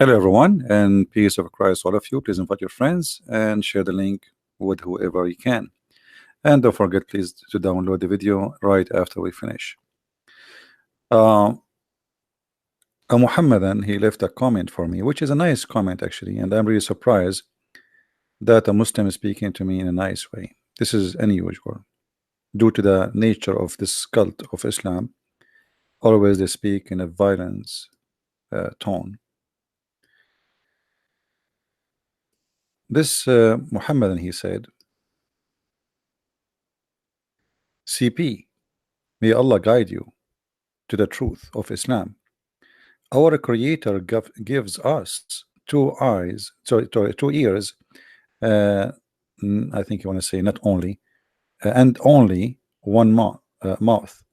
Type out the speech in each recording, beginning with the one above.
Hello, everyone, and peace of Christ, all of you. Please invite your friends and share the link with whoever you can. And don't forget, please, to download the video right after we finish. Uh, Mohammedan, he left a comment for me, which is a nice comment, actually, and I'm really surprised that a Muslim is speaking to me in a nice way. This is unusual due to the nature of this cult of Islam. Always they speak in a violence tone. This Muhammadan, he said, CP, may Allah guide you to the truth of Islam. Our Creator gives us two eyes, two ears. Uh, I think you want to say not only, and only one mouth.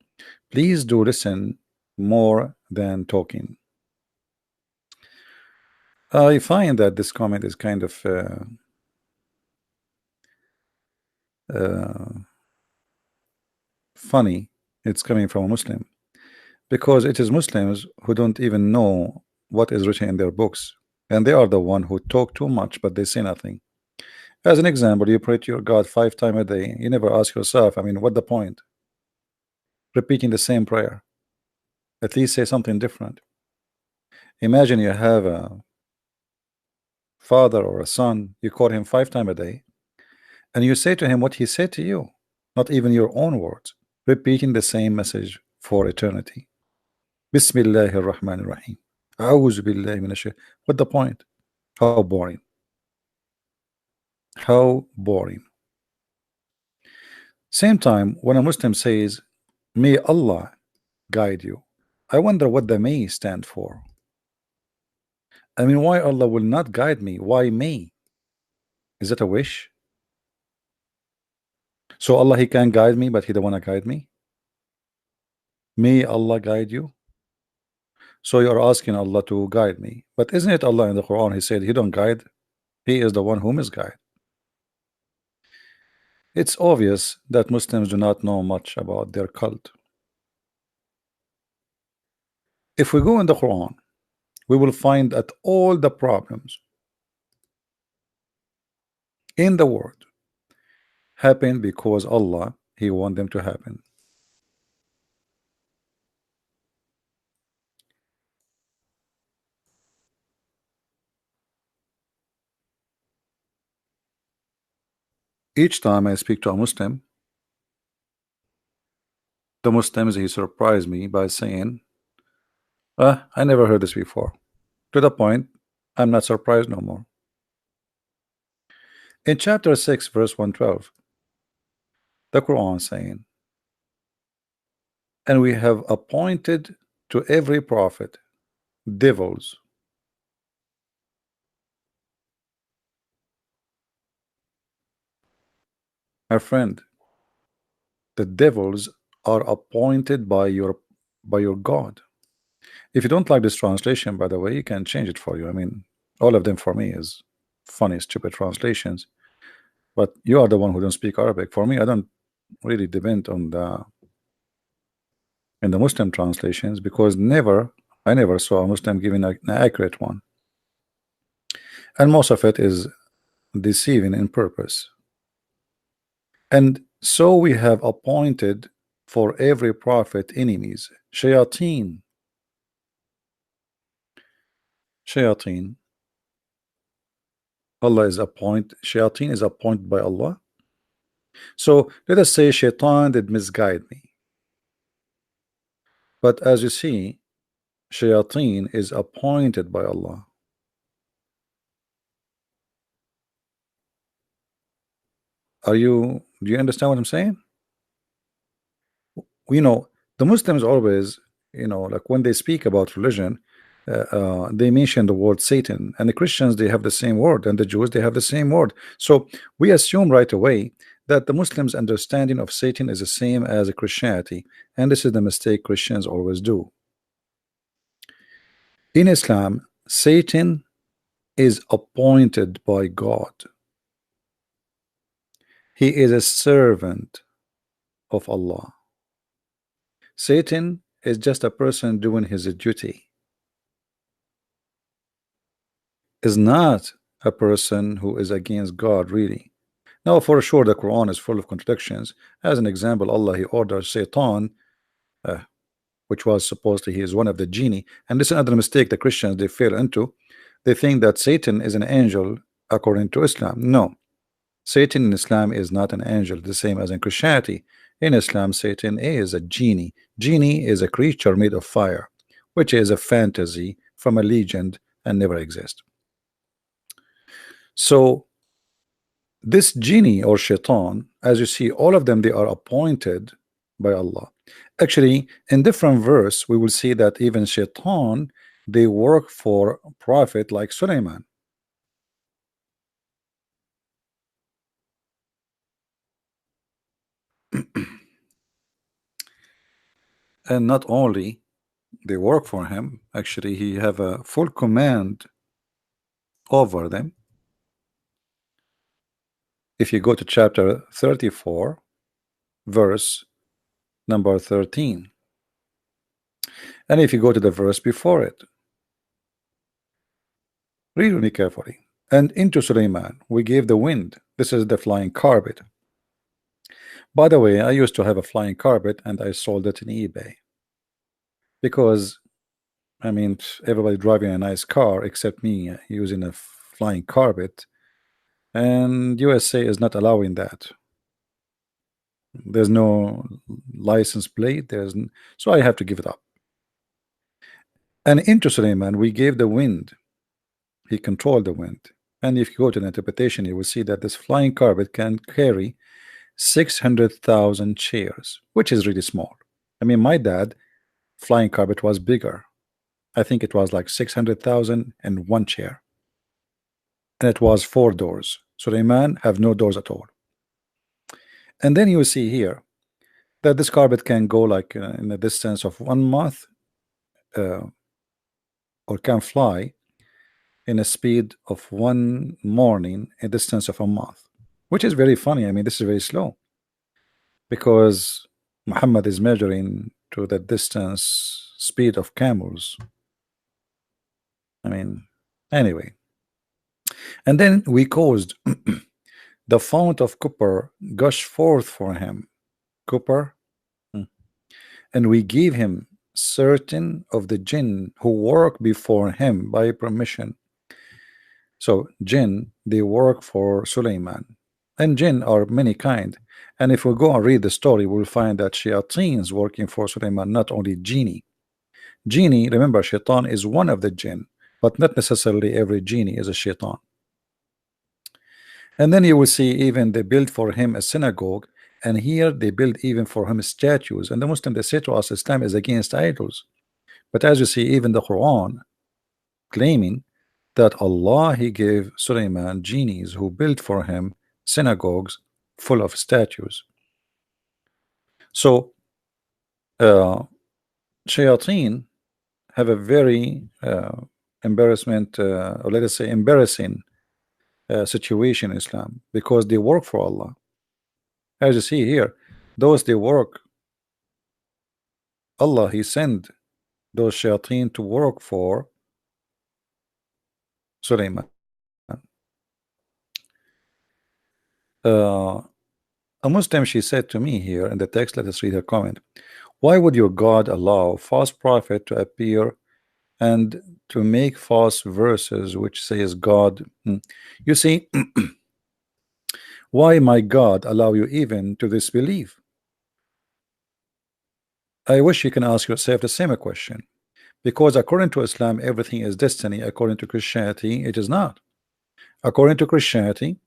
Please do listen more than talking. I find that this comment is kind of funny. It's coming from a Muslim, because it is Muslims who don't even know what is written in their books, and they are the one who talk too much but they say nothing. As an example, you pray to your God 5 times a day. You never ask yourself, I mean, what the point? Repeating the same prayer. At least say something different. Imagine you have a father or a son, you call him 5 times a day, and you say to him what he said to you, not even your own words, repeating the same message for eternity. Bismillahir Rahmanir Rahim. A'udhu billahi minash shaitan. What the point? How boring. How boring. Same time, when a Muslim says, may Allah guide you, I wonder what the may stand for. I mean, why Allah will not guide me? Why may? Is that a wish? So Allah, he can guide me, but he don't want to guide me? May Allah guide you? So you're asking Allah to guide me. But isn't it Allah in the Quran, he said he don't guide, he is the one who misguide. It's obvious that Muslims do not know much about their cult. If we go in the Quran, we will find that all the problems in the world happen because Allah, he want them to happen. Each time I speak to a Muslim, the Muslims, he surprised me by saying, I never heard this before. To the point, I'm not surprised no more. In chapter 6, verse 112, the Quran saying, and we have appointed to every prophet devils. My friend, the devils are appointed by your God. If you don't like this translation, by the way, you can change it for you. I mean, all of them for me is funny, stupid translations. But you are the one who don't speak Arabic. For me, I don't really depend on the Muslim translations, because I never saw a Muslim giving an accurate one, and most of it is deceiving in purpose. And so we have appointed for every prophet enemies, shayateen. Allah is shayateen is appointed by Allah. So let us say shaitan did misguide me, but as you see, shayateen is appointed by Allah. Do you understand what I'm saying? The Muslims always, like when they speak about religion, they mention the word Satan, and the Christians, they have the same word, and the Jews, they have the same word. So we assume right away that the Muslims' understanding of Satan is the same as a Christianity, and this is the mistake Christians always do. In Islam, Satan is appointed by God. He is a servant of Allah. Satan is just a person doing his duty. is not a person who is against God really. Now, for sure, the Quran is full of contradictions. As an example, Allah, He orders Satan, uh, which was supposedly he is one of the genie. And this is another mistake the Christians they fail into. They think that Satan is an angel according to Islam. No, Satan in Islam is not an angel, the same as in Christianity. In Islam, Satan is a genie. Genie is a creature made of fire, which is a fantasy from a legend and never exist. So this genie or shaitan, as you see, all of them, they are appointed by Allah. Actually, in different verse, we will see that even shaitan, they work for prophet like Sulaiman. And not only they work for him, actually he have a full command over them. If you go to chapter 34 verse number 13, and if you go to the verse before it, read really carefully. And into Sulaiman we gave the wind. This is the flying carpet. By the way, I used to have a flying carpet and I sold it in eBay because I mean everybody driving a nice car except me using a flying carpet, and USA is not allowing that. There's no license plate, so I have to give it up. And into Sulaiman we gave the wind. He controlled the wind. And if you go to the interpretation, you will see that this flying carpet can carry 600,000 chairs, which is really small. I mean, my dad flying carpet was bigger. I think it was like 600,001 chair, and it was 4 doors. Sulaiman have no doors at all. And then you see here that this carpet can go like in a distance of 1 month, or can fly in a speed of 1 morning, a distance of 1 month, which is very funny. I mean, this is very slow because Muhammad is measuring to the distance speed of camels. I mean, anyway. And then we caused the fount of copper gush forth for him. Copper. And we gave him certain of the jinn who work before him by permission. So jinn, they work for Sulaiman, and jinn are many kind. And if we go and read the story, we'll find that shayateens working for Sulaiman, not only genie. Genie, remember, shaitan is one of the jinn, but not necessarily every genie is a shaitan. And then you will see even they build for him a synagogue, and here they build even for him statues. And the Muslim, they say to us Islam is against idols, but as you see, even the Quran claiming that Allah, He gave Sulaiman genies who built for him synagogues full of statues. So shayateen have a very embarrassment, or let us say embarrassing situation in Islam, because they work for Allah. As you see here, those they work, Allah, He sent those shayateen to work for Sulaiman. A Muslim, she said to me here in the text, let us read her comment. Why would your God allow false prophet to appear and to make false verses which says God? You see, why my God allow you even to disbelieve? I wish you can ask yourself the same question, because according to Islam everything is destiny. According to Christianity it is not. According to Christianity,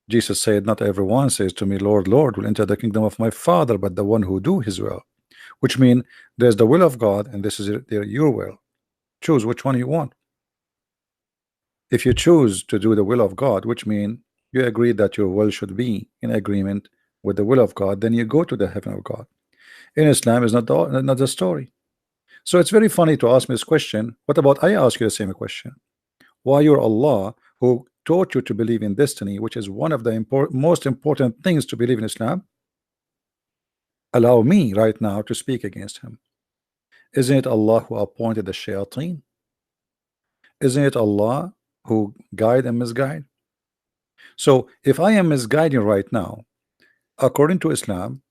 Jesus said, not everyone says to me, Lord, Lord, will enter the kingdom of my Father, but the one who do his will. Which means there's the will of God, and this is your will. Choose which one you want. If you choose to do the will of God, which means you agree that your will should be in agreement with the will of God, then you go to the heaven of God. In Islam is not the story. So it's very funny to ask me this question. What about I ask you the same question? Why your Allah, who taught you to believe in destiny, which is one of the most important things to believe in Islam, allow me right now to speak against him? Isn't it Allah who appointed the shayateen? Isn't it Allah who guide and misguide? So if I am misguiding right now, according to Islam,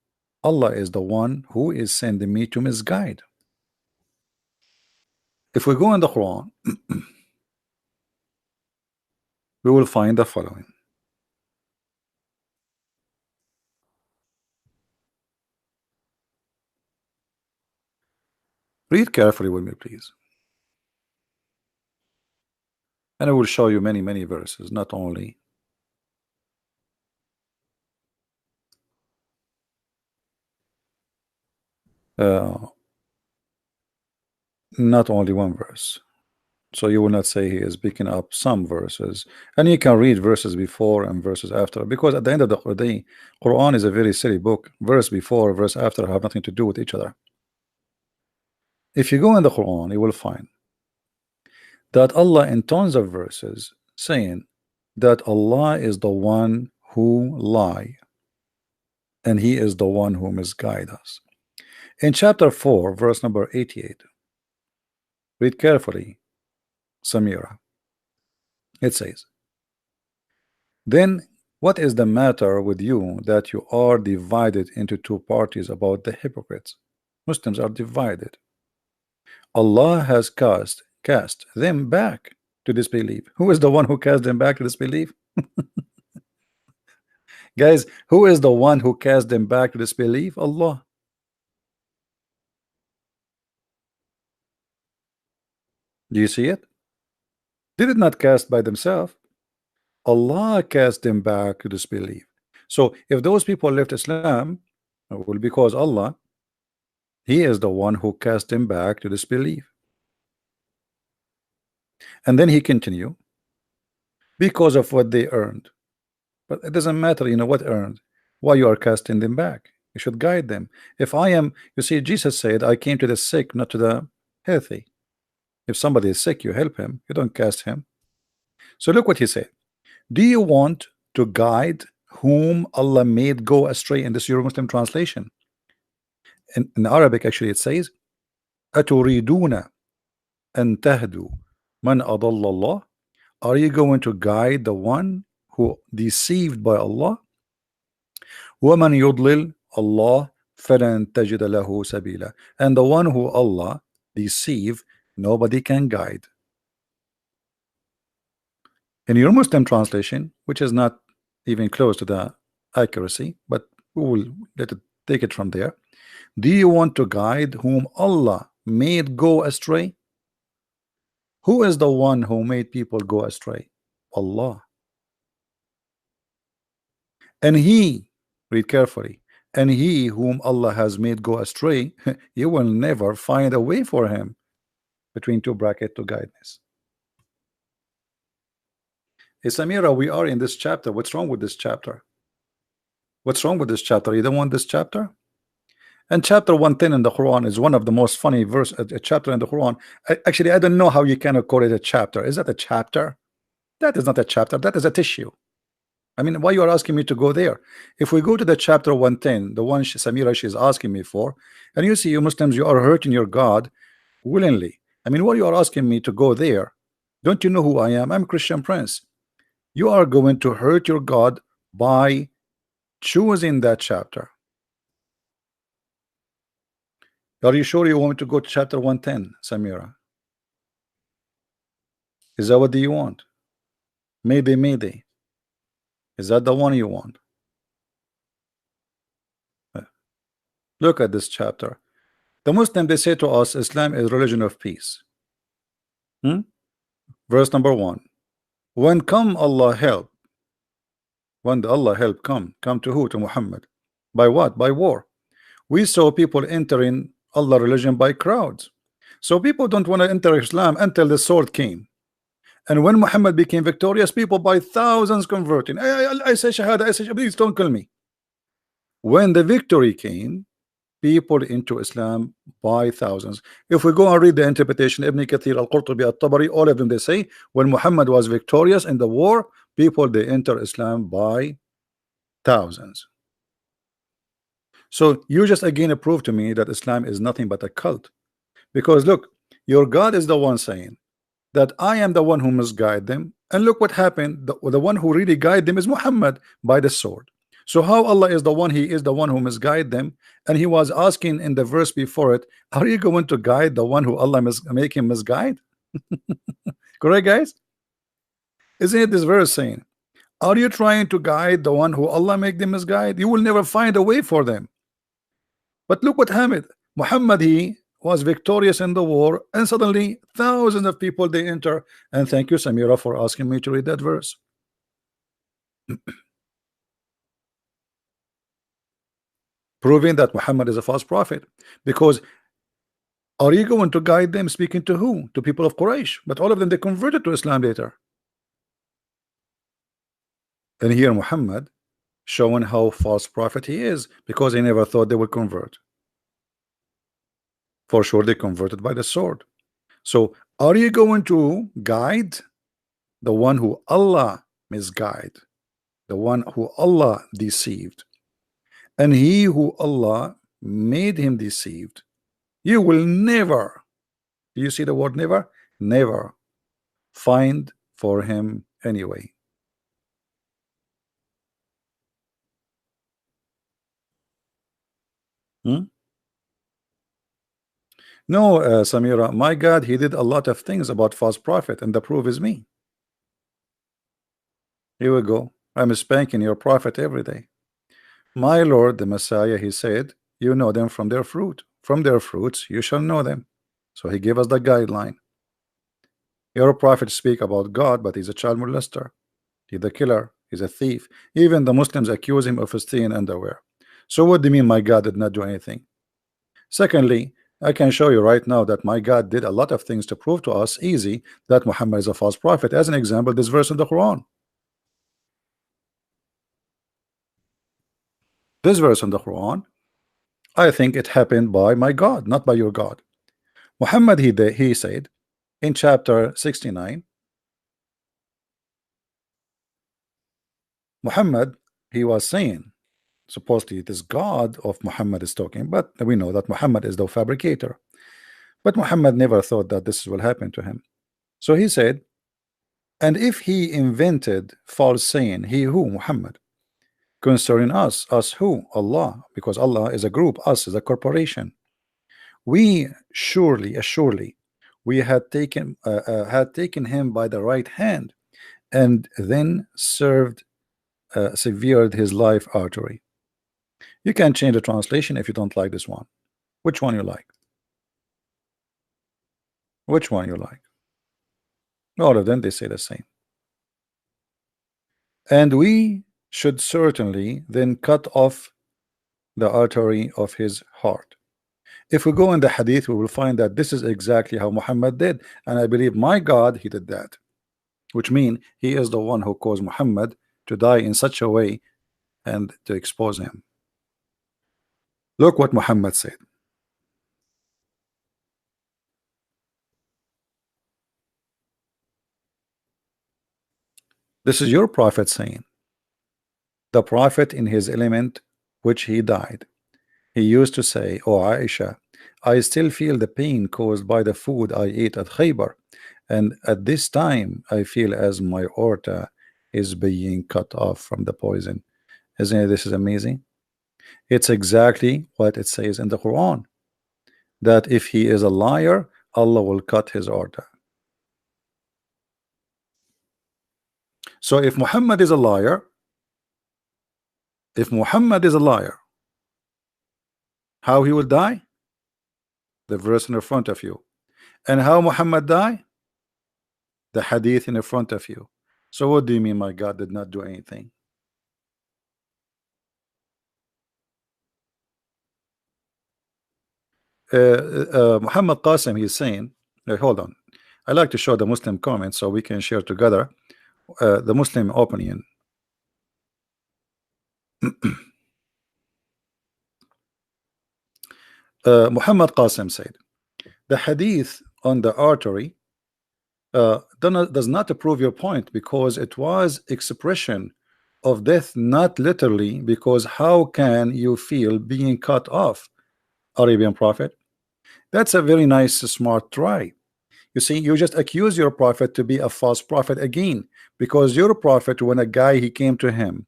Allah is the one who is sending me to misguide. If we go in the Quran, we will find the following. Read carefully with me, please. And I will show you many verses, not only one verse. So you will not say he is picking up some verses, and you can read verses before and verses after, because at the end of the day, Quran is a very silly book. Verse before, verse after have nothing to do with each other. If you go in the Quran, you will find that Allah in tons of verses saying that Allah is the one who lie, and he is the one who misguide us. In chapter 4, verse number 88, read carefully, Samira. It says, then what is the matter with you that you are divided into two parties about the hypocrites? Muslims are divided. Allah has cast them back to disbelief. Who is the one who cast them back to disbelief? Guys, who is the one who cast them back to disbelief? Allah. Do you see it? Did it not cast by themselves? Allah cast them back to disbelief. So if those people left Islam, well, because Allah, he is the one who cast them back to disbelief. And then he continue, because of what they earned. But it doesn't matter, you know what earned, why you are casting them back. You should guide them. If I am, you see, Jesus said, I came to the sick, not to the healthy. If somebody is sick, you help him, you don't cast him. So look what he said. Do you want to guide whom Allah made go astray? In this Euro Muslim translation, in Arabic actually it says, أتريدون أن تهدوا من أضل الله? Are you going to guide the one who deceived by Allah? ومن يضلل الله فلن تجد له سبيلا. And the one who Allah deceive, nobody can guide. In your Muslim translation, which is not even close to the accuracy, but we will take it from there. Do you want to guide whom Allah made go astray? Who is the one who made people go astray? Allah. And he, read carefully, and he whom Allah has made go astray, you will never find a way for him, between two brackets, to guidance. Hey Samira, we are in this chapter. What's wrong with this chapter? What's wrong with this chapter? You don't want this chapter? And chapter 110 in the Quran is one of the most funny a chapter in the Quran. Actually, I don't know how you cannot call it a chapter. Is that a chapter? That is not a chapter. That is a tissue. I mean, why you are asking me to go there? If we go to the chapter 110, the one Samira she is asking me for, and you see, you Muslims, you are hurting your God willingly. I mean, why you are asking me to go there? Don't you know who I am? I'm a Christian Prince. You are going to hurt your God by choosing that chapter. Are you sure you want me to go to chapter 110, Samira? Is that what do you want? Mayday. Is that the one you want? Look at this chapter. The Muslim, they say to us, Islam is religion of peace. Verse number 1. When Allah help, when the Allah help come to who? To Muhammad. By what? By war. We saw people entering Allah religion by crowds. So people don't want to enter Islam until the sword came. And when Muhammad became victorious, people by thousands converting. I say Shahada, I say, please don't kill me. When the victory came, people into Islam by thousands. If we go and read the interpretation, Ibn Kathir, Al-Qurtubi, Al-Tabari, all of them, they say when Muhammad was victorious in the war, people they enter Islam by thousands. So you just again prove to me that Islam is nothing but a cult, because look, your God is the one saying that I am the one who misguide them, And look what happened. The one who really guided them is Muhammad by the sword. So how Allah is the one, He is the one who misguide them, and He was asking in the verse before it, are you going to guide the one who Allah make him misguide? Correct, guys? Isn't it this verse saying, are you trying to guide the one who Allah make them misguide? You will never find a way for them. But look what happened. Muhammad, he was victorious in the war, and suddenly thousands of people they enter. And thank you, Samira, for asking me to read that verse. Proving that Muhammad is a false prophet. Because are you going to guide them, speaking to who? To people of Quraysh. But all of them, they converted to Islam later. And here Muhammad showing how false prophet he is, because he never thought they would convert. For sure they converted by the sword. So are you going to guide the one who Allah misguide, the one who Allah deceived, and he who Allah made him deceived? You will never, do you see the word never? Never find for him anyway. No, Samira, my God, he did a lot of things about false prophet, and the proof is me. Here we go. I'm spanking your prophet every day. My Lord, the Messiah, he said, you know them from their fruit. From their fruits you shall know them. So he gave us the guideline. Your prophet speak about God, but he's a child molester. He's a killer. He's a thief. Even the Muslims accuse him of stealing underwear. So what do you mean my God did not do anything? Secondly, I can show you right now that my God did a lot of things to prove to us easy that Muhammad is a false prophet. As an example, this verse in the Quran. This verse in the Quran, I think it happened by my God, not by your God. Muhammad, he said in chapter 69, Muhammad, he was saying, supposedly it is God of Muhammad is talking, but we know that Muhammad is the fabricator. But Muhammad never thought that this will happen to him. So he said, and if he invented false saying, he who, Muhammad, concerning us who? Allah, because Allah is a group, us is a corporation. We assuredly, we had taken him by the right hand, and then severed his life artery. You can change the translation if you don't like this one. Which one you like? Which one you like? All of them, they say the same. And we should certainly then cut off the artery of his heart. If we go in the hadith, we will find that this is exactly how Muhammad did, and I believe my God, he did that, which means he is the one who caused Muhammad to die in such a way and to expose him. Look what Muhammad said. This is your prophet saying, the prophet in his element which he died, he used to say, oh Aisha, I still feel the pain caused by the food I ate at Khaybar, and at this time I feel as my aorta is being cut off from the poison. Isn't it, this is amazing? It's exactly what it says in the Quran, that if he is a liar, Allah will cut his aorta. So if Muhammad is a liar, how he will die? The verse in the front of you. And how Muhammad die? The hadith in the front of you. So what do you mean my God did not do anything? Muhammad Qasim, he's saying, hold on, I like to show the Muslim comments so we can share together the Muslim opinion. Muhammad Qasim said, the hadith on the artery does not prove your point, because it was expression of death, not literally, because how can you feel being cut off, Arabian prophet? That's a very nice smart try. You see, you just accuse your prophet to be a false prophet again, because your prophet, when a guy he came to him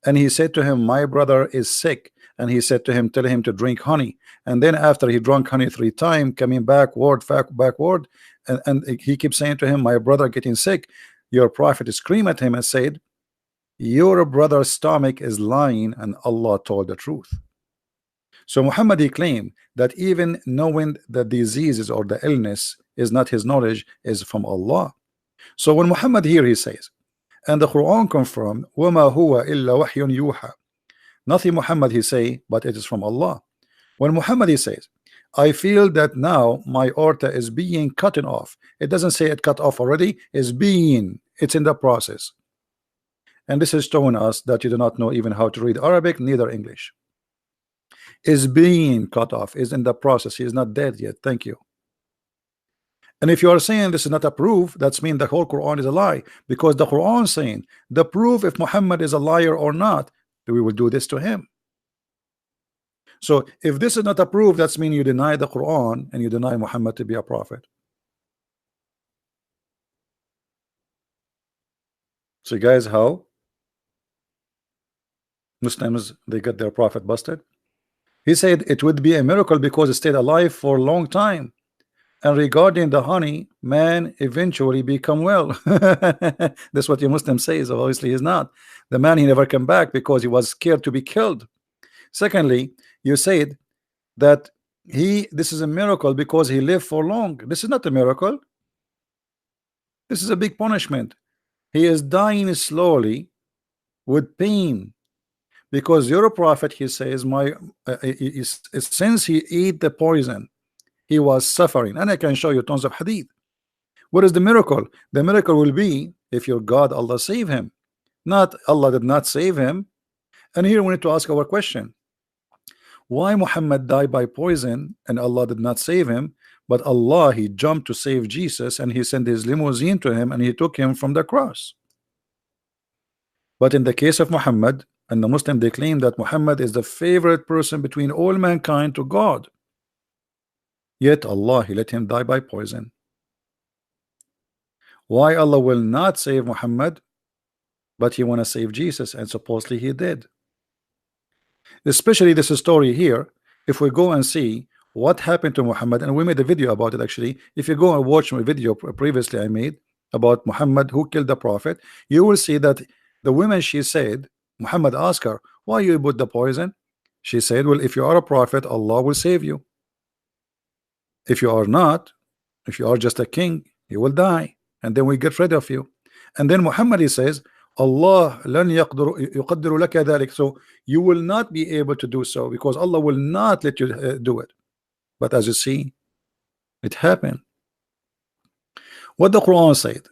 and he said to him, my brother is sick, and he said to him, tell him to drink honey, and then after he drank honey 3 times, coming backward, and he keeps saying to him, my brother getting sick, your prophet screamed at him and said, your brother's stomach is lying and Allah told the truth. So Muhammad, he claimed that even knowing the diseases or the illness is not his knowledge, is from Allah. So when Muhammad here he says, and the Quran confirmed, وَمَا هُوَ إِلَّا وَحْيٌ يُوحَى, nothing Muhammad he say but it is from Allah. When Muhammad he says, I feel that now my aorta is being cut off, it doesn't say it cut off already, it's in the process. And this is showing us that you do not know even how to read Arabic, neither English. Is being cut off, is in the process, he is not dead yet. Thank you. And if you are saying this is not a proof, that's mean the whole Quran is a lie, because the Quran is saying the proof if Muhammad is a liar or not, we will do this to him. So if this is not a proof, that's mean you deny the Quran and you deny Muhammad to be a prophet. So guys, how Muslims they get their prophet busted? He said it would be a miracle because it stayed alive for a long time. And regarding the honey, man eventually become well. That's what your Muslim says. Obviously he's not. The man, he never came back because he was scared to be killed. Secondly, you said that this is a miracle because he lived for long. This is not a miracle. This is a big punishment. He is dying slowly with pain, because your prophet, he says, since he ate the poison, he was suffering. And I can show you tons of hadith. What is the miracle? The miracle will be if your God Allah save him, not Allah did not save him. And here we need to ask our question, why Muhammad died by poison and Allah did not save him, but Allah, he jumped to save Jesus and he sent his limousine to him and he took him from the cross? But in the case of Muhammad and the Muslim, they claim that Muhammad is the favorite person between all mankind to God, yet Allah, he let him die by poison. Why Allah will not save Muhammad, but he want to save Jesus, and supposedly he did? Especially this story here, if we go and see what happened to Muhammad, and we made a video about it actually. If you go and watch my video previously I made about Muhammad who killed the prophet, you will see that the woman, she said, Muhammad asked her, why you put the poison? She said, well, if you are a prophet, Allah will save you. If you are not, if you are just a king, you will die, and then we get rid of you. And then Muhammad, he says, Allah lan yuqaddiru laka dhalik, so you will not be able to do so because Allah will not let you do it. But as you see, it happened. What the Quran said,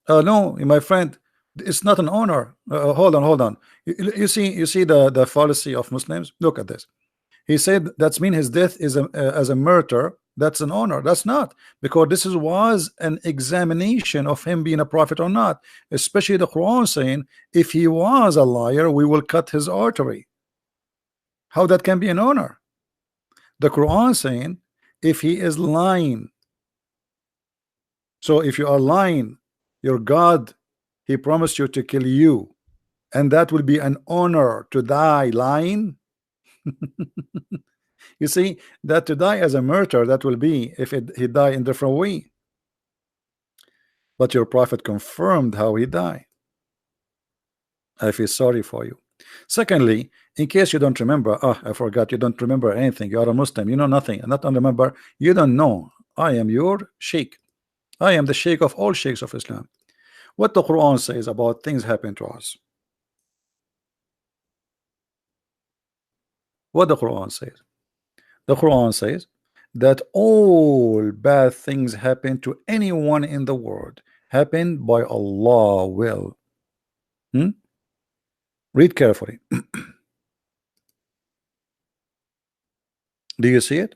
no, my friend, it's not an honor. Hold on. You see the fallacy of Muslims. Look at this. He said that's mean his death is as a murder. That's an honor. That's not, because this was an examination of him being a prophet or not. Especially the Quran saying if he was a liar, we will cut his artery. How that can be an honor? The Quran saying if he is lying. So if you are lying, your God, he promised you to kill you, and that will be an honor to die lying. You see that to die as a murderer, that will be if he die in different way. But your prophet confirmed how he died. I feel sorry for you. Secondly, in case you don't remember, I forgot, you don't remember anything, you are a Muslim, you know nothing, and not remember, you don't know. I am your sheikh. I am the sheikh of all sheikhs of Islam. What the Quran says about things happen to us. What the Quran says. The Quran says that all bad things happen to anyone in the world happen by Allah will. Read carefully. Do you see it?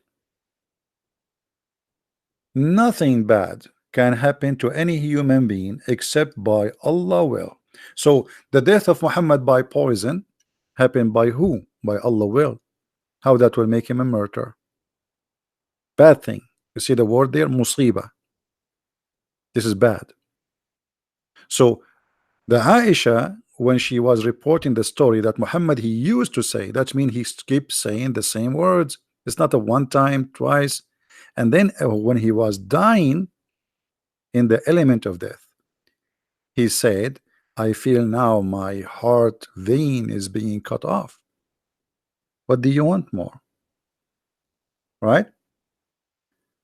Nothing bad can happen to any human being except by Allah will. So the death of Muhammad by poison happened by who? By Allah will. How that will make him a murderer? bad thing. You see the word there, musiba. This is bad. So the Aisha, when she was reporting the story that Muhammad he used to say, that means he keeps saying the same words. It's not a one time, twice. And then when he was dying in the element of death, he said, I feel now my heart vein is being cut off. What do you want more? Right?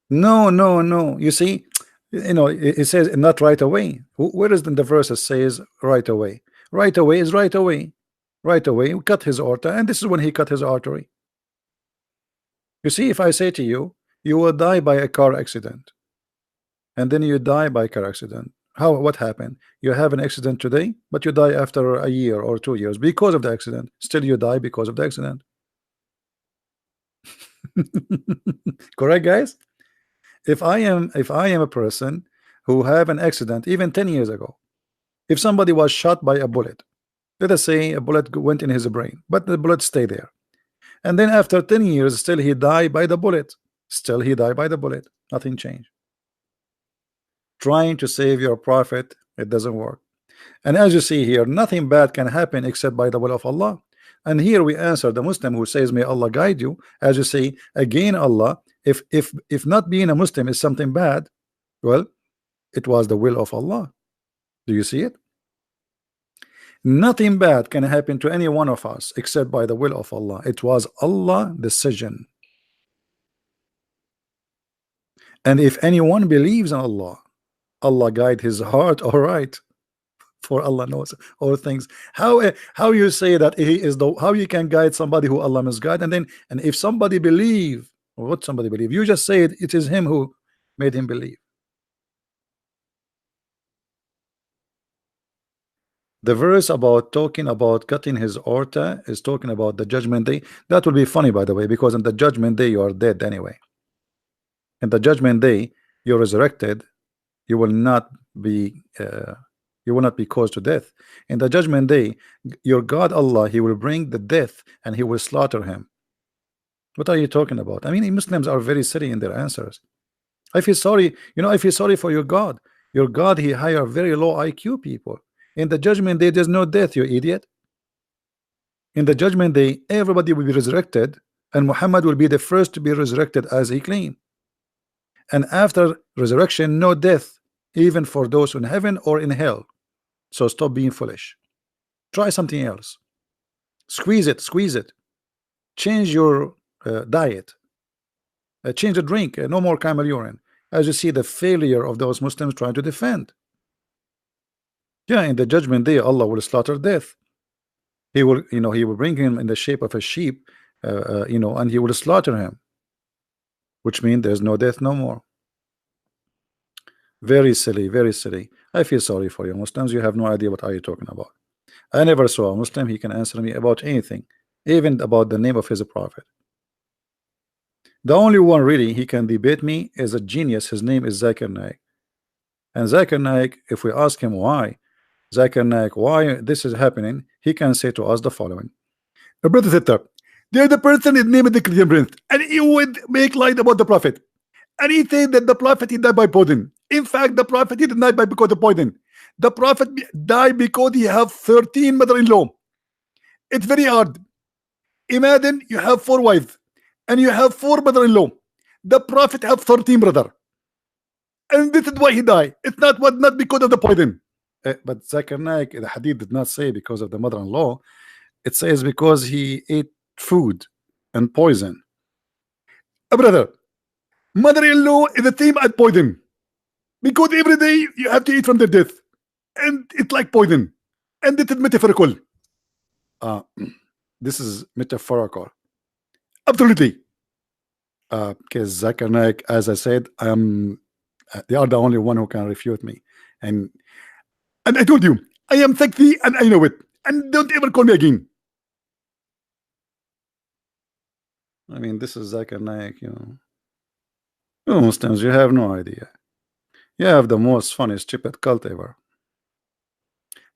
No, no, no. You see, it says not right away. Where is the verse that says right away? Right away is right away. Right away, we cut his aorta, and this is when he cut his artery. You see, if I say to you, you will die by a car accident, and then you die by car accident. What happened? You have an accident today, but you die after a year or 2 years because of the accident. Still you die because of the accident. Correct, guys? If I am a person who have an accident even 10 years ago, if somebody was shot by a bullet, let us say a bullet went in his brain, but the bullet stay there, and then after 10 years still he died by the bullet, still he died by the bullet, nothing changed. Trying to save your prophet, it doesn't work. And as you see here, nothing bad can happen except by the will of Allah. And here we answer the Muslim who says, may Allah guide you. As you say, again, Allah, if not being a Muslim is something bad, well, it was the will of Allah. Do you see it? Nothing bad can happen to any one of us except by the will of Allah. It was Allah's decision. And if anyone believes in Allah, Allah guide his heart, all right. For Allah knows all things. How you say that he is how you can guide somebody who Allah misguide, and if somebody believe, what somebody believe, you just say it is him who made him believe. The verse about talking about cutting his aorta is talking about the judgment day. That will be funny, by the way, because in the judgment day you are dead anyway. In the judgment day you're resurrected. You will not be caused to death. In the judgment day, your God Allah, he will bring the death and he will slaughter him. What are you talking about? I mean, Muslims are very silly in their answers. I feel sorry, I feel sorry for your God. Your God, he hire very low IQ people. In the judgment day, there's no death, you idiot. In the judgment day, everybody will be resurrected, and Muhammad will be the first to be resurrected as he claimed. And after resurrection, no death, even for those in heaven or in hell. So stop being foolish. Try something else. Squeeze it. Change your diet. Change the drink. No more camel urine. As you see, the failure of those Muslims trying to defend. Yeah, in the judgment day, Allah will slaughter death. He will, he will bring him in the shape of a sheep, and he will slaughter him. Which means there's no death no more. Very silly, very silly. I feel sorry for you Muslims. You have no idea what are you talking about. I never saw a Muslim he can answer me about anything, even about the name of his prophet. The only one really he can debate me is a genius. His name is Zakir Naik. And Zakir Naik, if we ask him why, Zakir Naik, why this is happening, he can say to us the following. A brother said that there's the person is named the Christian Prince, and he would make light about the prophet. And he said that the prophet he died by poison. In fact, the prophet he did not die because of poison. The prophet died because he have 13 mother-in-law. It's very hard. Imagine you have 4 wives and you have 4 mother-in-law. The prophet have 13 brother, and this is why he died. It's not because of the poison. But Zakir Naik, the hadith did not say because of the mother-in-law. It says because he ate food and poison. Brother, mother-in-law is the same as poison, because every day you have to eat from the death, and it's like poison, and it is metaphorical. This is metaphorical, absolutely. Because Zakir Naik, as I said, they are the only one who can refute me, and I told you I am sexy and I know it, and don't ever call me again. I mean, this is Zakir Naik, You Muslims, you have no idea. You have the most funny, stupid cult ever.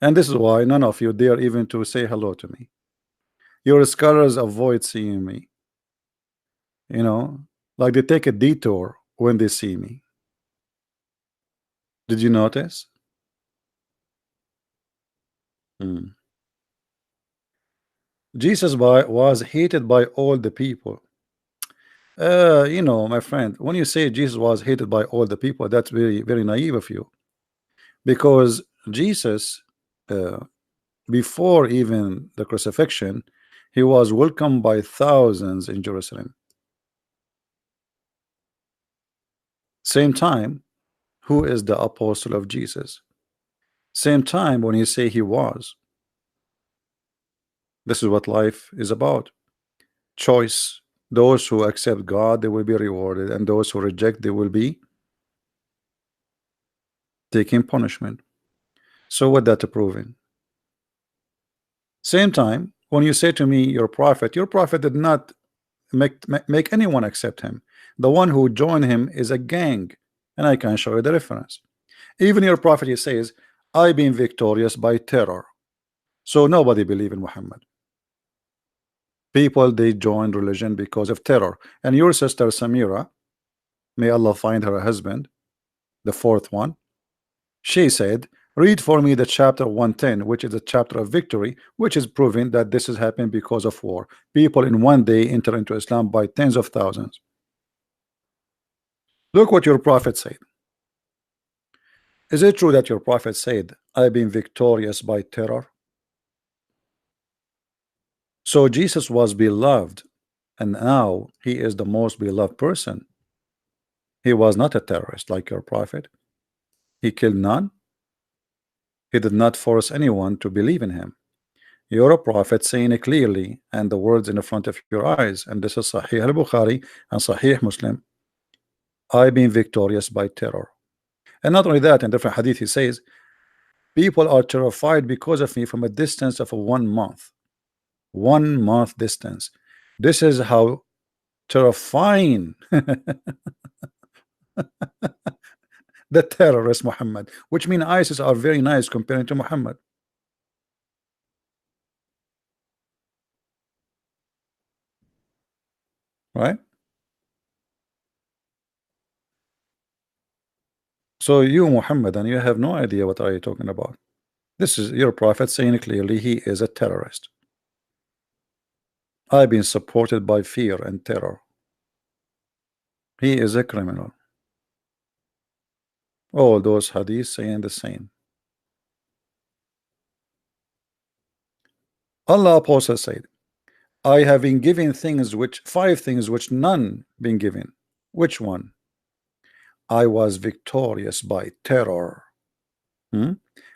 And this is why none of you dare even to say hello to me. Your scholars avoid seeing me. Like they take a detour when they see me. Did you notice? Hmm. Jesus was hated by all the people. You know, my friend, when you say Jesus was hated by all the people, that's very, very naive of you. Because Jesus, uh, before even the crucifixion, he was welcomed by thousands in Jerusalem. Same time, who is the apostle of Jesus? Same time when you say he was. This is what life is about. Choice. Those who accept God, they will be rewarded, and those who reject, they will be taking punishment. So what that proving? Same time, when you say to me, your prophet did not make anyone accept him. The one who joined him is a gang, and I can show you the reference. Even your prophet, he says, I've been victorious by terror. So nobody believe in Muhammad. People, they joined religion because of terror. And your sister Samira, may Allah find her a husband, the fourth one, she said, read for me the chapter 110, which is a chapter of victory, which is proving that this is happening because of war. People in one day enter into Islam by tens of thousands. Look what your prophet said. Is it true that your prophet said, I've been victorious by terror? So Jesus was beloved, and now he is the most beloved person. He was not a terrorist like your prophet. He killed none. He did not force anyone to believe in him. You're a prophet saying it clearly, and the words in the front of your eyes, and this is Sahih al-Bukhari and Sahih Muslim. I've been victorious by terror. And not only that, in different hadith he says, people are terrified because of me from a distance of 1 month. 1 month distance. This is how terrifying the terrorist Muhammad, which mean ISIS are very nice comparing to Muhammad. Right? So you Muhammad, and you have no idea what are you talking about. This is your prophet saying clearly he is a terrorist. I've been supported by fear and terror. He is a criminal. All those hadiths saying the same. Allah apostle said, I have been given things which 5 things which none been given. Which one? I was victorious by terror. Hmm?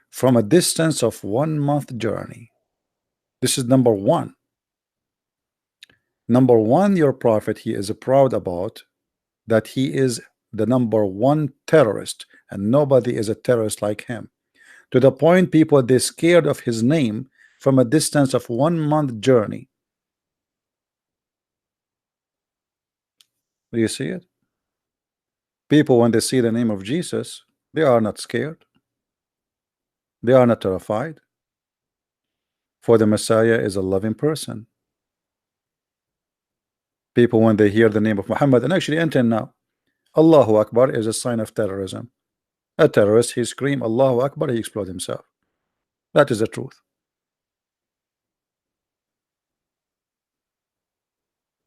From a distance of 1 month journey. This is number one. Number one, your prophet, he is proud about that he is the number one terrorist, and nobody is a terrorist like him. To the point people they scared of his name from a distance of 1 month journey. Do you see it? People, when they see the name of Jesus, they are not scared. They are not terrified. For the Messiah is a loving person. People, when they hear the name of Muhammad, and actually until now, Allahu Akbar is a sign of terrorism. A terrorist, he scream Allahu Akbar, he explode himself. That is the truth.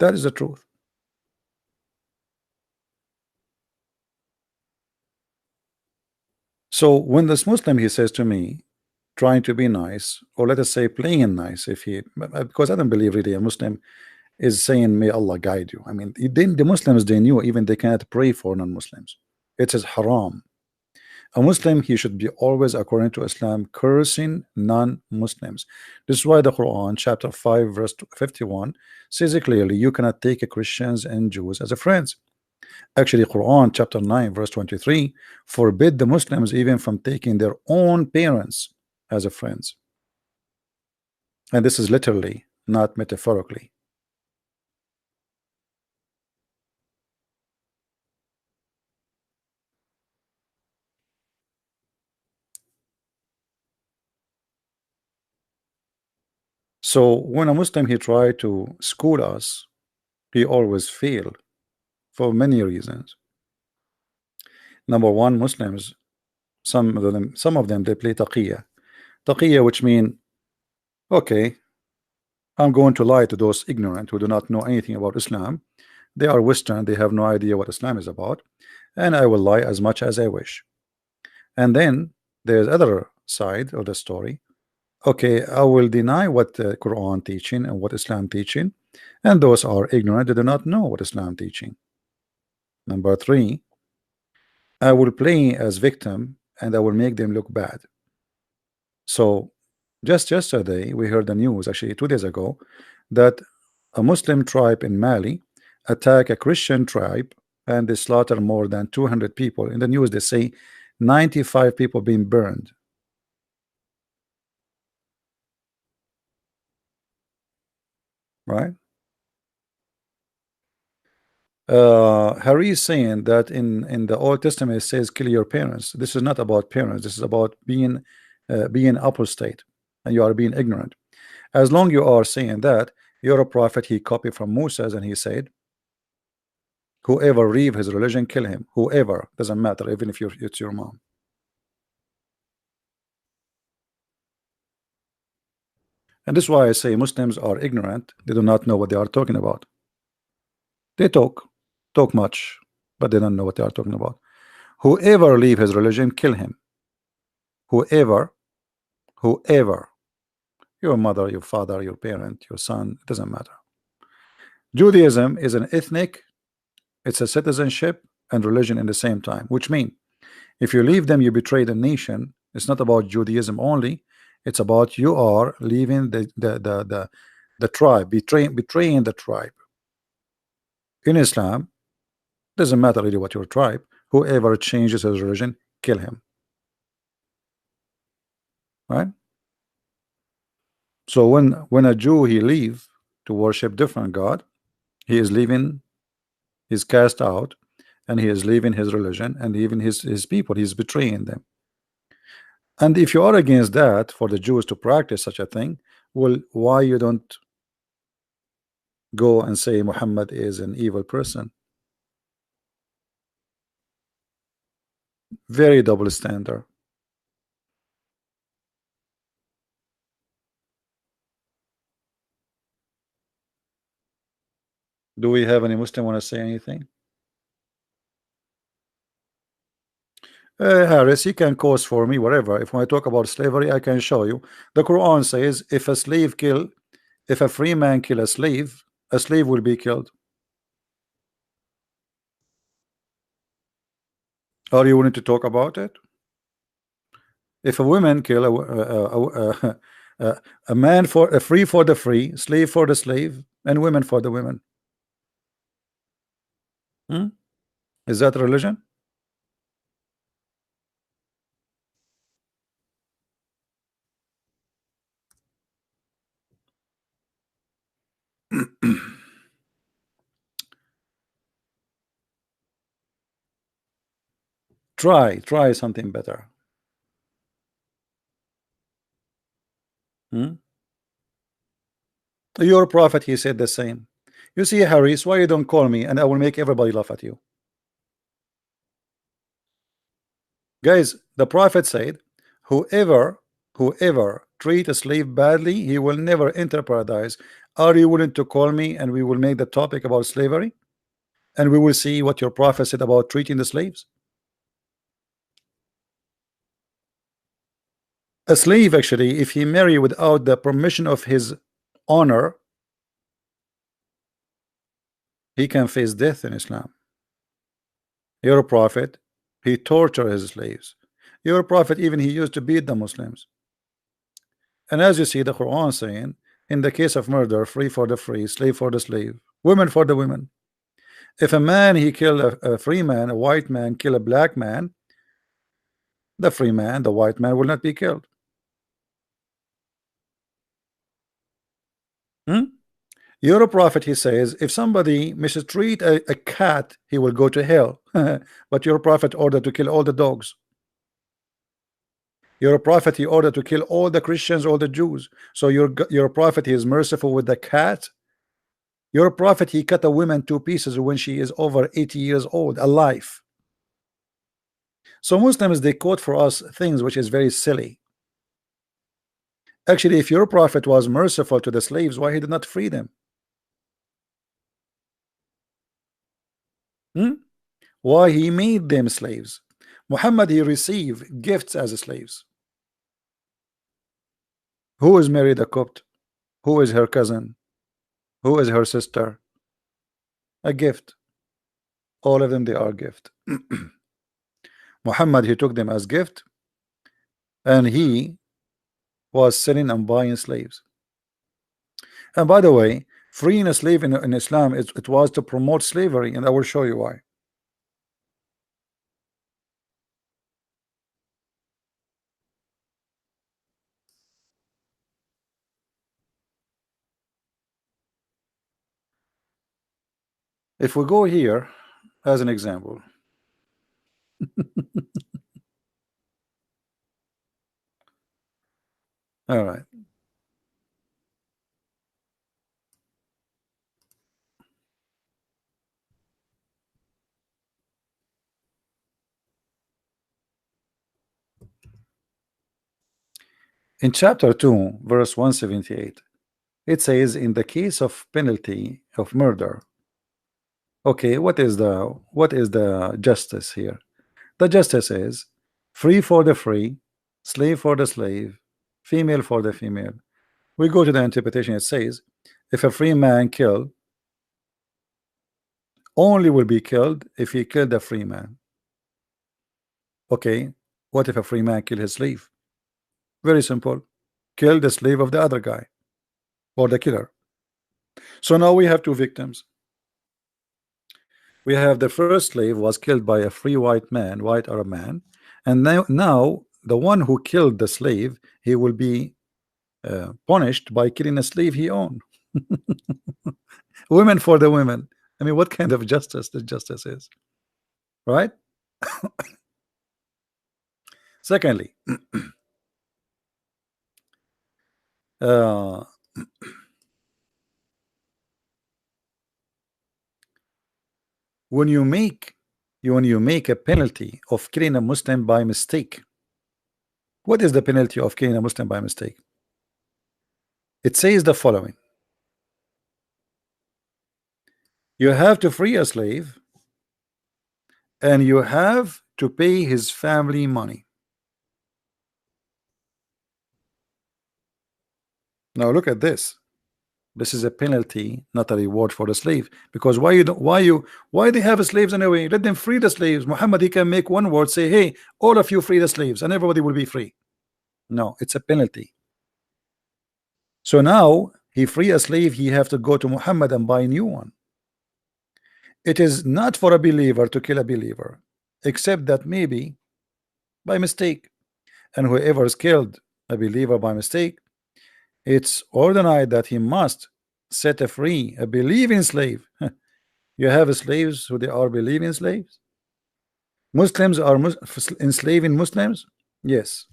That is the truth. So when this Muslim, he says to me, trying to be nice, or let us say playing nice, if he, because I don't believe really a Muslim is saying may Allah guide you. I mean, the Muslims, they knew even they cannot pray for non-Muslims. It is haram. A Muslim, he should be always, according to Islam, cursing non-Muslims. This is why the Quran chapter 5 verse 51 says it clearly, you cannot take Christians and Jews as a friends. Actually, Quran chapter 9 verse 23 forbid the Muslims even from taking their own parents as a friends. And this is literally, not metaphorically. So when a Muslim he try to school us, he always fail for many reasons. Number one, Muslims, some of them they play taqiyya, which mean, okay, I'm going to lie to those ignorant who do not know anything about Islam. They are Western, they have no idea what Islam is about, and I will lie as much as I wish. And then there's other side of the story. Okay, I will deny what the Quran teaching and what Islam teaching, and those are ignorant, they do not know what Islam teaching. Number three, I will play as victim and I will make them look bad. So just yesterday we heard the news, actually 2 days ago, that a Muslim tribe in Mali attack a Christian tribe and they slaughter more than 200 people. In the news they say 95 people being burned. Right? Harry is saying that in the Old Testament it says kill your parents. This is not about parents, this is about being apostate and you are being ignorant. As long you are saying that, you're a prophet. He copied from Moses and he said, whoever leave his religion, kill him. Whoever, doesn't matter, even if it's your mom. And this is why I say Muslims are ignorant. They do not know what they are talking about. They talk much, but they don't know what they are talking about. Whoever leave his religion, kill him. Whoever, your mother, your father, your parent, your son, it doesn't matter. Judaism is an ethnic, it's a citizenship and religion in the same time, which means if you leave them, you betray the nation. It's not about Judaism only, it's about you are leaving the tribe, betraying the tribe. In Islam, doesn't matter really what your tribe, whoever changes his religion, kill him. Right? So when a Jew he leave to worship different God, he is leaving, he's cast out, and he is leaving his religion and even his people. He's betraying them. And if you are against that, for the Jews to practice such a thing, well, why you don't go and say Muhammad is an evil person? Very double standard. Do we have any Muslim want to say anything? Harris, he can cause for me whatever. If when I talk about slavery, I can show you. The Quran says if a free man kill a slave will be killed. Are you willing to talk about it? If a woman kill a man for a free for the free, slave for the slave, and women for the women, is that religion? Try something better. Your prophet, he said the same. You see, Harris, why you don't call me and I will make everybody laugh at you? Guys, the prophet said, whoever treat a slave badly, he will never enter paradise. Are you willing to call me and we will make the topic about slavery? And we will see what your prophet said about treating the slaves. A slave, actually, if he marry without the permission of his owner, he can face death in Islam. Your prophet, he tortured his slaves. Your prophet, even he used to beat the Muslims. And as you see the Quran saying, in the case of murder, free for the free, slave for the slave, women for the women. If a man he kill a free man, a white man kill a black man, the free man, the white man will not be killed. Your prophet, he says, if somebody mistreat a cat, he will go to hell. But your prophet ordered to kill all the dogs. Your prophet, he ordered to kill all the Christians, all the Jews. So your prophet, he is merciful with the cat. Your prophet, he cut a woman to pieces when she is over 80 years old, alive. So Muslims, they quote for us things which is very silly. Actually, if your prophet was merciful to the slaves, why he did not free them? Why he made them slaves? Muhammad, he received gifts as slaves. Who is married a Copt? Who is her cousin? Who is her sister? A gift. All of them, they are gift. Muhammad, he took them as gift, and he was selling and buying slaves. And by the way, freeing a slave in Islam, it was to promote slavery, and I will show you why. If we go here as an example, all right. In chapter 2, verse 178, it says, in the case of penalty of murder. Okay, what is the justice here? The justice is free for the free, slave for the slave, female for the female. We go to the interpretation. It says, if a free man kill, only will be killed if he killed a free man. Okay, what if a free man kill his slave? Very simple. Kill the slave of the other guy, or the killer. So now we have two victims. We have the first slave was killed by a free white man, white Arab man, and now the one who killed the slave, he will be punished by killing a slave he owned. Women for the women. I mean, what kind of justice this justice is, right? Secondly, when you make a penalty of killing a Muslim by mistake, what is the penalty of killing a Muslim by mistake? It says the following: you have to free a slave, and you have to pay his family money. Now look at this. This is a penalty, not a reward for the slave. Because why they have slaves anyway? Let them free the slaves. Muhammad, he can make one word, say, hey, all of you free the slaves, and everybody will be free. No, it's a penalty. So now he free a slave, he have to go to Muhammad and buy a new one. It is not for a believer to kill a believer, except that maybe by mistake. And whoever is killed a believer by mistake, it's ordained that he must set free a believing slave. You have slaves who they are believing slaves. Muslims are enslaving Muslims. Yes.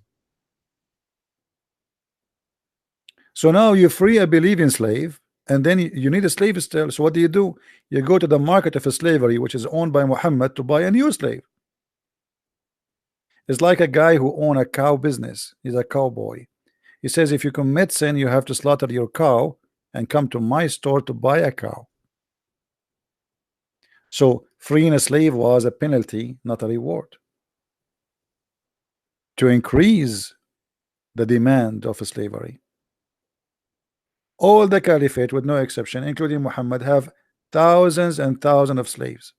So now you free a believing slave, and then you need a slave still. So what do? You go to the market of slavery, which is owned by Muhammad, to buy a new slave. It's like a guy who owns a cow business. He's a cowboy. He says, if you commit sin, you have to slaughter your cow and come to my store to buy a cow. So freeing a slave was a penalty, not a reward, to increase the demand of slavery. All the caliphate, with no exception, including Muhammad, have thousands and thousands of slaves.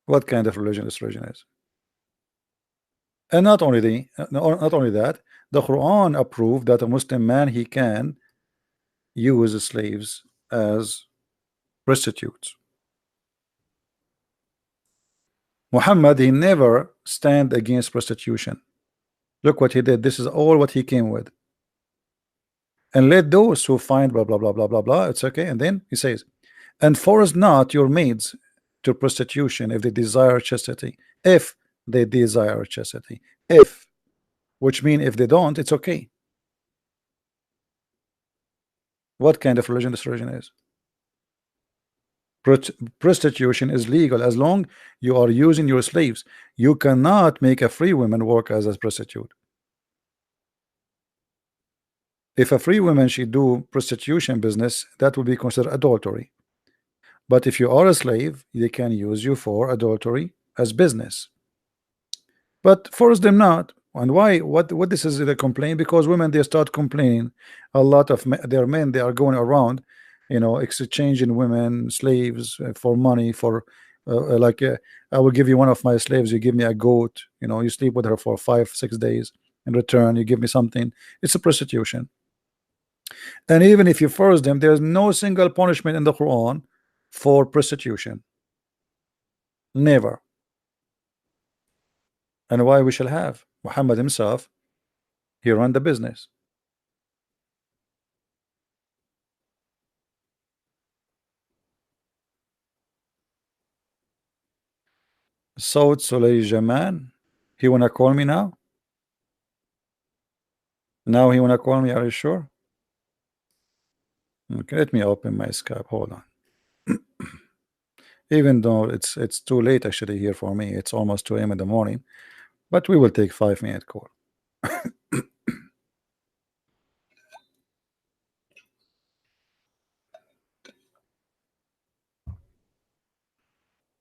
What kind of religion this religion is? And not only that, the Quran approved that a Muslim man, he can use slaves as prostitutes. Muhammad, he never stand against prostitution. Look what he did. This is all what he came with. And let those who find blah blah blah blah blah blah, it's okay. And then he says, and force not your maids to prostitution if they desire chastity. If they desire chastity. If, which means if they don't, it's okay. What kind of religion this religion is? Prostitution is legal as long you are using your slaves. You cannot make a free woman work as a prostitute. If a free woman should do prostitution business, that would be considered adultery. But if you are a slave, they can use you for adultery as business. But force them not. And why? What this is the complaint? Because women, they start complaining. A lot of their men, they are going around, exchanging women, slaves for money. For like, I will give you one of my slaves. You give me a goat. You sleep with her for 5-6 days. In return, you give me something. It's a prostitution. And even if you force them, there's no single punishment in the Quran for prostitution. Never. And why we shall have? Muhammad himself, he ran the business. Saud Suleyman, he wanna call me now? Now he wanna call me, are you sure? Okay, let me open my Skype, hold on. Even though it's too late actually here for me, it's almost 2 a.m. in the morning, but we will take 5-minute call.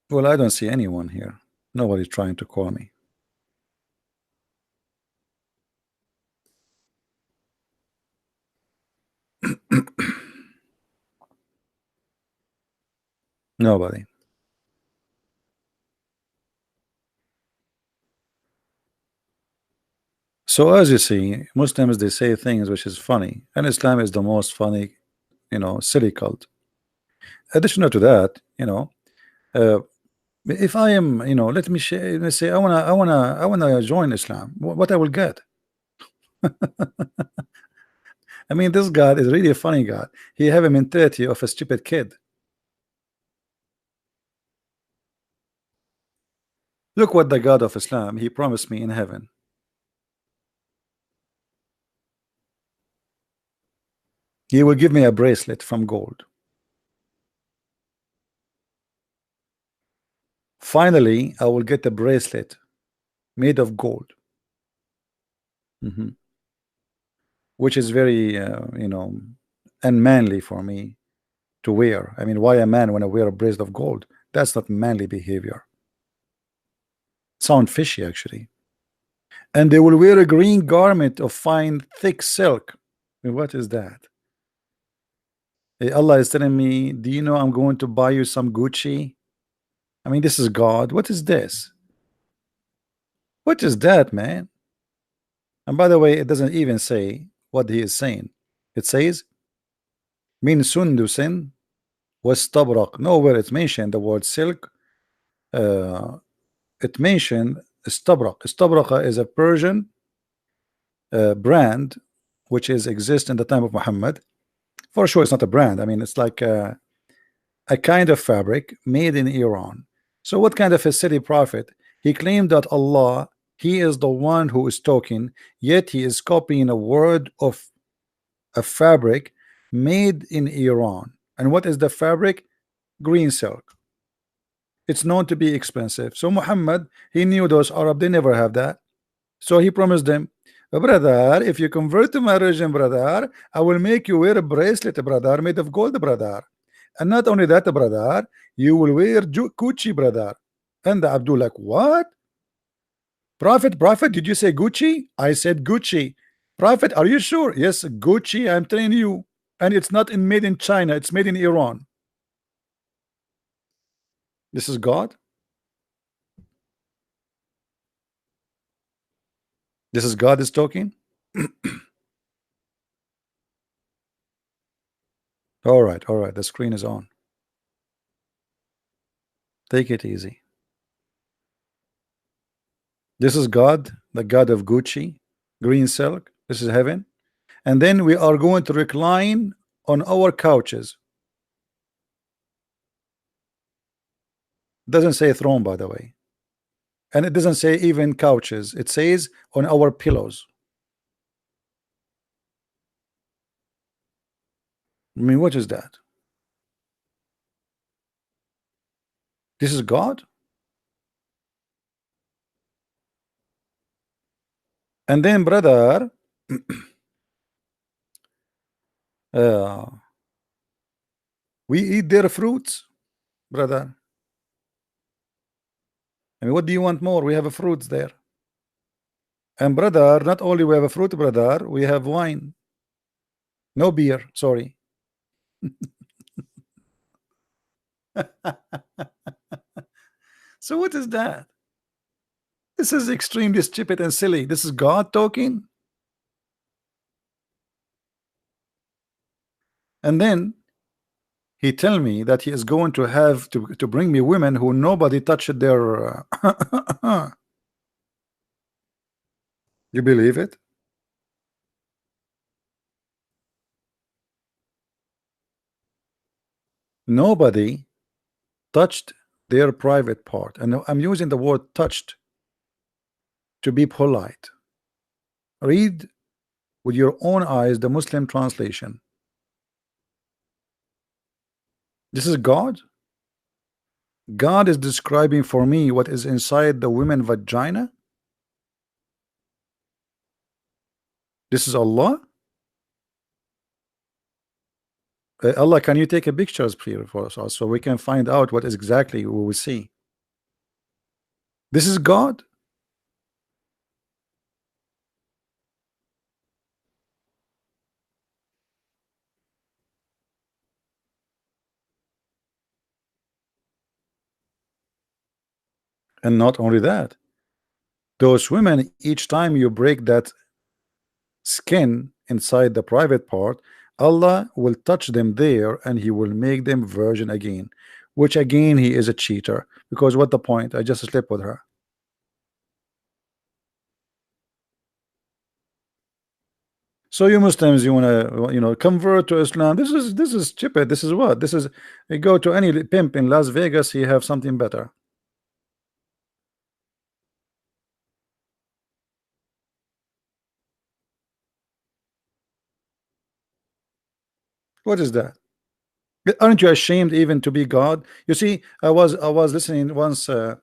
Well, I don't see anyone here. Nobody's trying to call me. Nobody. So as you see, Muslims, they say things which is funny, and Islam is the most funny, silly cult. Additional to that, uh, if I am, let me say, I wanna join Islam. What I will get? I mean, this God is really a funny God. He have a mentality of a stupid kid. Look what the God of Islam, he promised me in heaven. He will give me a bracelet from gold. Finally, I will get a bracelet made of gold. Which is very, unmanly for me to wear. I mean, why a man when I wear a bracelet of gold? That's not manly behavior. Sound fishy, actually. And they will wear a green garment of fine, thick silk. I mean, what is that? Allah is telling me, do you know I'm going to buy you some Gucci? I mean, this is God. What is this? What is that, man? And by the way, it doesn't even say what he is saying. It says, min sundusin was tabrak. Nowhere it's mentioned the word silk. It mentioned istabrak. Istabrak is a Persian brand which is exist in the time of Muhammad. For sure, it's not a brand. I mean, it's like a kind of fabric made in Iran. So what kind of a silly prophet? He claimed that Allah, he is the one who is talking, yet he is copying a word of a fabric made in Iran. And what is the fabric? Green silk. It's known to be expensive. So Muhammad, he knew those Arab, they never have that. So he promised them, brother, if you convert to my religion, brother, I will make you wear a bracelet, brother, made of gold, brother. And not only that, brother, you will wear Gucci, brother. And the Abdul like, what? Prophet, did you say Gucci? I said Gucci. Prophet, are you sure? Yes, Gucci, I'm telling you. And it's not made in China, it's made in Iran. This is God. This is God is talking. All right, the screen is on. Take it easy. This is God, the God of Gucci, green silk. This is heaven. And then we are going to recline on our couches. Doesn't say throne, by the way. And it doesn't say even couches. It says on our pillows. I mean, what is that? This is God? And then, brother, uh, we eat their fruits, brother. I mean, what do you want more? We have a fruits there. And brother, not only we have a fruit, brother, we have wine. No beer, sorry. So what is that? This is extremely stupid and silly. This is God talking. And then he tell me that he is going to have to bring me women who nobody touched their you believe it? Nobody touched their private part, and I'm using the word touched to be polite. Read with your own eyes the Muslim translation. This is God. God is describing for me what is inside the women vagina. This is Allah. Allah, can you take a pictures here for us so we can find out what is exactly we will see? This is God. And not only that, those women, each time you break that skin inside the private part, Allah will touch them there and he will make them virgin again, which again he is a cheater, because what the point? I just slept with her. So you Muslims, you want to convert to Islam. This is stupid. This is what? This is, you go to any pimp in Las Vegas, he have something better. What is that? Aren't you ashamed even to be God? You see, I was listening once to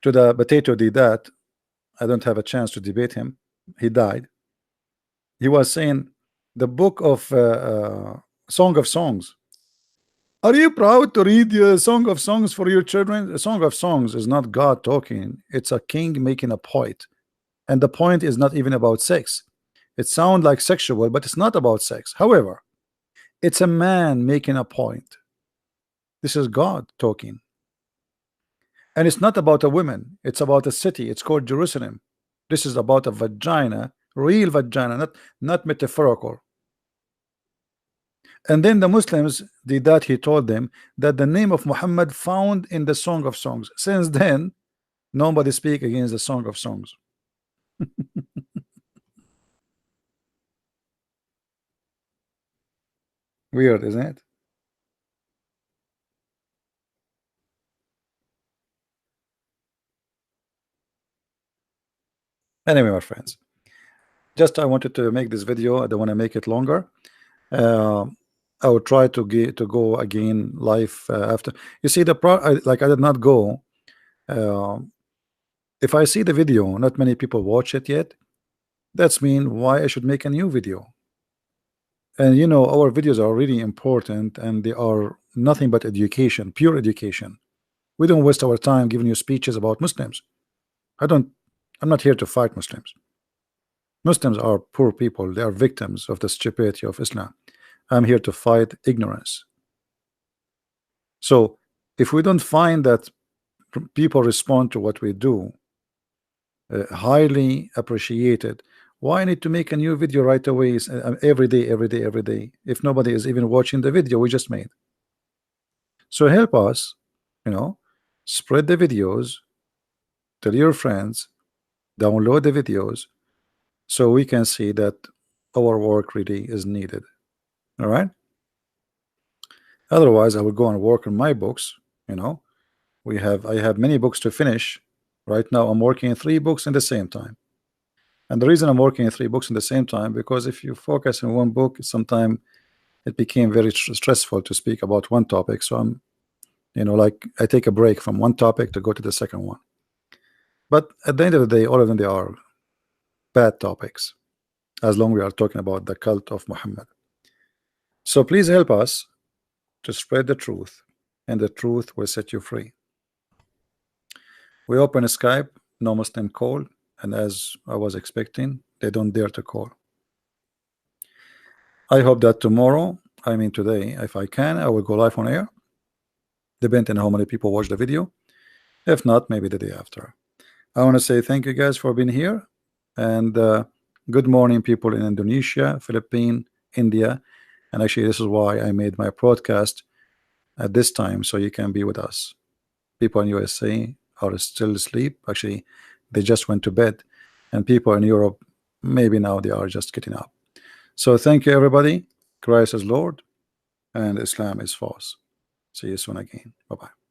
the potato did that. I don't have a chance to debate him. He died. He was saying the book of Song of Songs. Are you proud to read the Song of Songs for your children? The Song of Songs is not God talking. It's a king making a point. And the point is not even about sex. It sounds like sexual, but it's not about sex. However, it's a man making a point. This is God talking. And it's not about a woman. It's about a city. It's called Jerusalem. This is about a vagina, real vagina, not metaphorical. And then the Muslims did that. He told them that the name of Muhammad found in the Song of Songs. Since then, nobody speak against the Song of Songs. Weird, isn't it? Anyway, my friends, just I wanted to make this video. I don't want to make it longer. I will try to go again live after. You see, like I did not go. If I see the video, not many people watch it yet. That's mean why I should make a new video. And our videos are really important, and they are nothing but education, pure education. We don't waste our time giving you speeches about Muslims. I'm not here to fight Muslims. Muslims are poor people. They are victims of the stupidity of Islam. I'm here to fight ignorance. So if we don't find that people respond to what we do, highly appreciated, why I need to make a new video right away, every day, if nobody is even watching the video we just made? So help us, spread the videos, tell your friends, download the videos, so we can see that our work really is needed. All right. Otherwise, I will go and work on my books, I have many books to finish. Right now I'm working in 3 books in the same time. And the reason I'm working in 3 books in the same time, because if you focus on one book, sometimes it became very stressful to speak about one topic. So I'm, like I take a break from one topic to go to the second one. But at the end of the day, all of them, they are bad topics, as long as we are talking about the cult of Muhammad. So please help us to spread the truth, and the truth will set you free. We open a Skype, no Muslim call, and as I was expecting, they don't dare to call. I hope that tomorrow, I mean today, if I can, I will go live on air, depending on how many people watch the video. If not, maybe the day after. I want to say thank you guys for being here, and good morning people in Indonesia, Philippines, India, and actually this is why I made my broadcast at this time, so you can be with us. People in USA are still asleep. Actually, they just went to bed, and people in Europe, maybe now they are just getting up. So thank you everybody. Christ is Lord and Islam is false. See you soon again. Bye-bye.